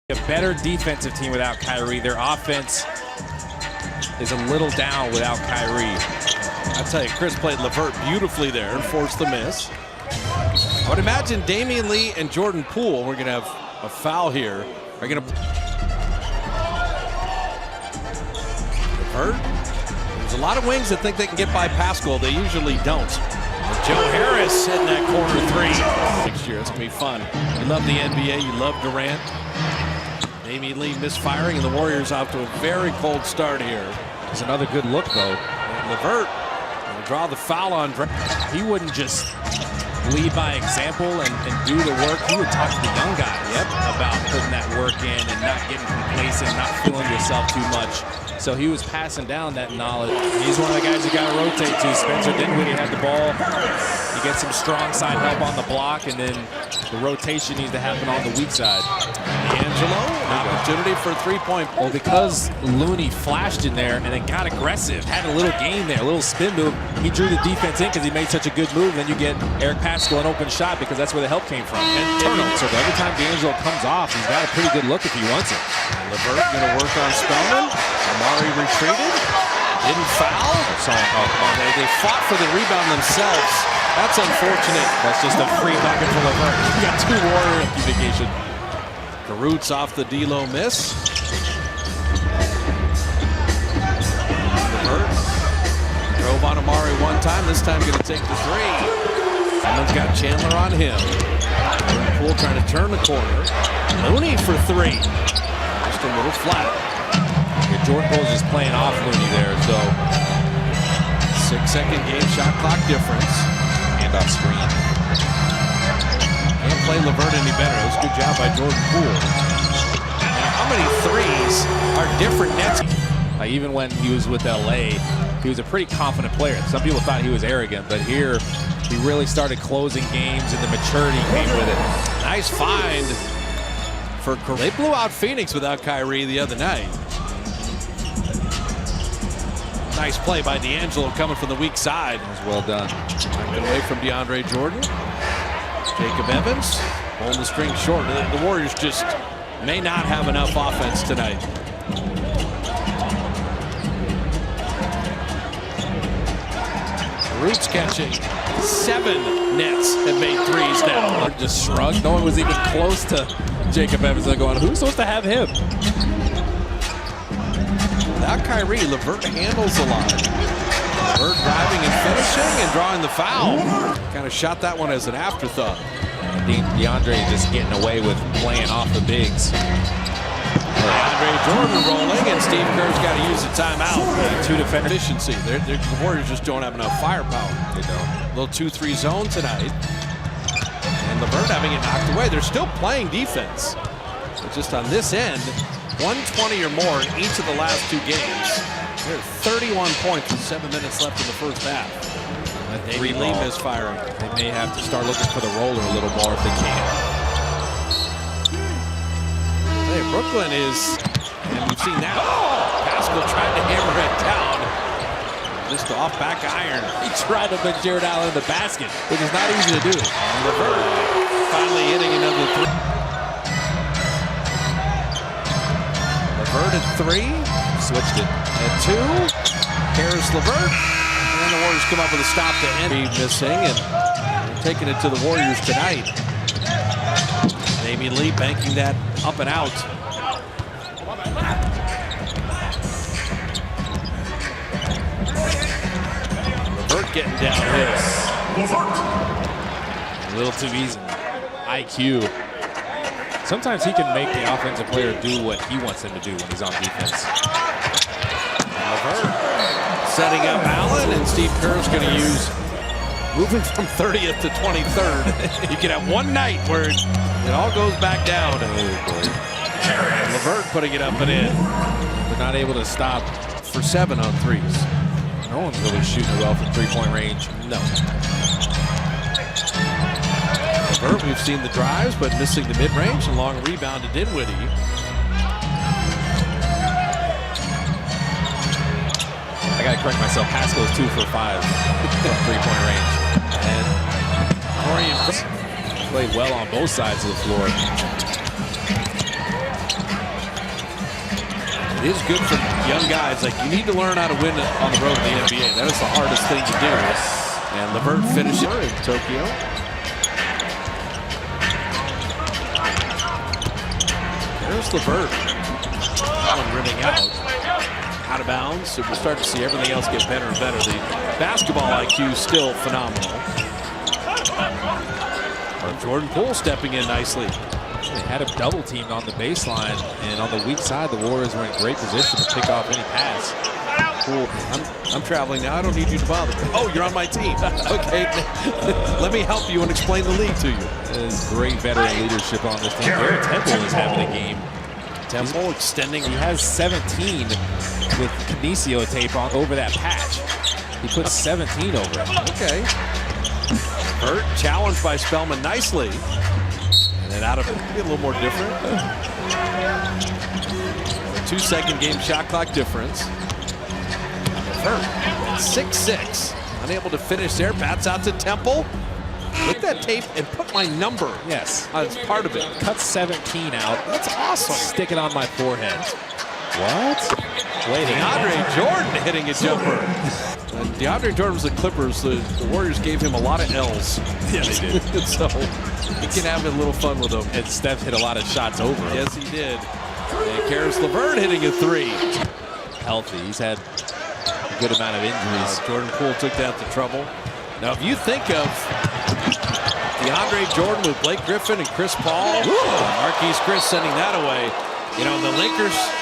A better defensive team without Kyrie. Their offense is a little down without Kyrie. I tell you, Chris played LeVert beautifully there and forced the miss. I would imagine Damian Lee and Jordan Poole, we're going to have a foul here, are going to... LeVert? There's a lot of wings that think they can get by Pascal. They usually don't. Joe Harris hitting that corner three. Next year, it's going to be fun. You love the NBA, you love Durant. Damian Lee misfiring, and the Warriors off to a very cold start here. There's another good look, though. And LeVert will draw the foul on. He wouldn't just lead by example and do the work. He would talk to the young guys about putting that work in and not getting complacent, not feeling yourself too much. So he was passing down that knowledge. He's one of the guys you got to rotate to. Spencer Dinwiddie had the ball. You get some strong side help on the block, and then the rotation needs to happen on the weak side. D'Angelo, opportunity for a three-point. Well, because Looney flashed in there and then got aggressive, had a little game there, a little spin move, he drew the defense in because he made such a good move. Then you get Eric Pascal an open shot because that's where the help came from. And turnover. So every time D'Angelo comes off, he's got a pretty good look if he wants it. LeVert going to work on Spellman. Amari retreated. Didn't foul. They fought for the rebound themselves. That's unfortunate. That's just a free bucket for LeVert. He got two Warrior communication. Carruth's off the D-Lo miss. LeVert drove on Amari one time. This time going to take the three. Someone's got Chandler on him. Poole trying to turn the corner. Looney for three. Just a little flat. Yeah, Jordan Poole's just playing off Looney there, so 6-second game shot clock difference. And off screen. Can't play LeVert any better. It was a good job by Jordan Poole. And how many threes are different nets? Even when he was with LA, he was a pretty confident player. Some people thought he was arrogant, but here he really started closing games and the maturity came with it. Nice find for Kyrie. They blew out Phoenix without Kyrie the other night. Nice play by D'Angelo coming from the weak side. It was well done. Knocked away from DeAndre Jordan. Jacob Evans pulling the string short. The Warriors just may not have enough offense tonight. Roots catching. 7 nets have made threes now. Just shrugged. No one was even close to Jacob Evans. They're going, who's supposed to have him? Without Kyrie, LeVert handles a lot. LeVert driving and finishing and drawing the foul. Kind of shot that one as an afterthought. DeAndre just getting away with playing off the bigs. DeAndre Jordan rolling, and Steve Kerr's got to use a timeout. Two defenders. Efficiency. The Warriors just don't have enough firepower. They don't. Little 2-3 zone tonight. And LeVert having it knocked away. They're still playing defense. But just on this end, 120 or more in each of the last 2 games. They're 31 points with 7 minutes left in the first half. Maybe Lee misfiring. They may have to start looking for the roller a little more if they can. Hey, Brooklyn is, and we've seen that. Pascal tried to hammer it down. Just off back iron. He tried to put Jared Allen in the basket, which is not easy to do. And LeVert finally hitting another three. LeVert at 3. Switched it. At 2. Caris LeVert. And then the Warriors come up with a stop to end. Missing, and taking it to the Warriors tonight. Damian Lee banking that up and out. LeVert getting downhill. A little too easy. IQ. Sometimes he can make the offensive player do what he wants them to do when he's on defense. LeVert setting up Allen, and Steve Kerr's going to use moving from 30th to 23rd. You can have one night where it all goes back down. LeVert putting it up and in. They're not able to stop for 7 on threes. No one's really shooting well from three-point range. No. LeVert, we've seen the drives, but missing the mid-range and long rebound to Dinwiddie. I gotta correct myself. Pascal's 2 for 5 from three-point range. And Corian played well on both sides of the floor. It is good for young guys. Like, you need to learn how to win on the road in the NBA. That is the hardest thing to do. And LeVert finishes in Tokyo. Caris LeVert. Rimming out of bounds. So we'll start to see everything else get better and better. The basketball IQ is still phenomenal. Jordan Poole stepping in nicely. They had him double teamed on the baseline, and on the weak side, the Warriors were in great position to pick off any pass. Poole, I'm traveling now. I don't need you to bother me. Oh, you're on my team. Okay, let me help you and explain the league to you. There's great veteran leadership on this team. Garrett Temple is having a game. Temple extending. He has 17 with Kinesio tape on over that patch. He put 17 over it. Okay. Burt challenged by Spellman nicely. And then out of it, a little more different. 2-second game shot clock difference. Burt, 6'6", unable to finish there. Bats out to Temple. Put that tape and put my number. Yes. As part of it. Cut 17 out. That's awesome. Stick it on my forehead. What? Waiting. DeAndre Jordan hitting a jumper. DeAndre Jordan was the Clippers. The Warriors gave him a lot of L's. Yeah, they did. So he can have a little fun with them. And Steph hit a lot of shots over him. Yes, he did. And Caris LeVert hitting a three. Healthy. He's had a good amount of injuries. Jordan Poole took that to trouble. Now, if you think of DeAndre Jordan with Blake Griffin and Chris Paul, Marquise Chris sending that away. You know, the Lakers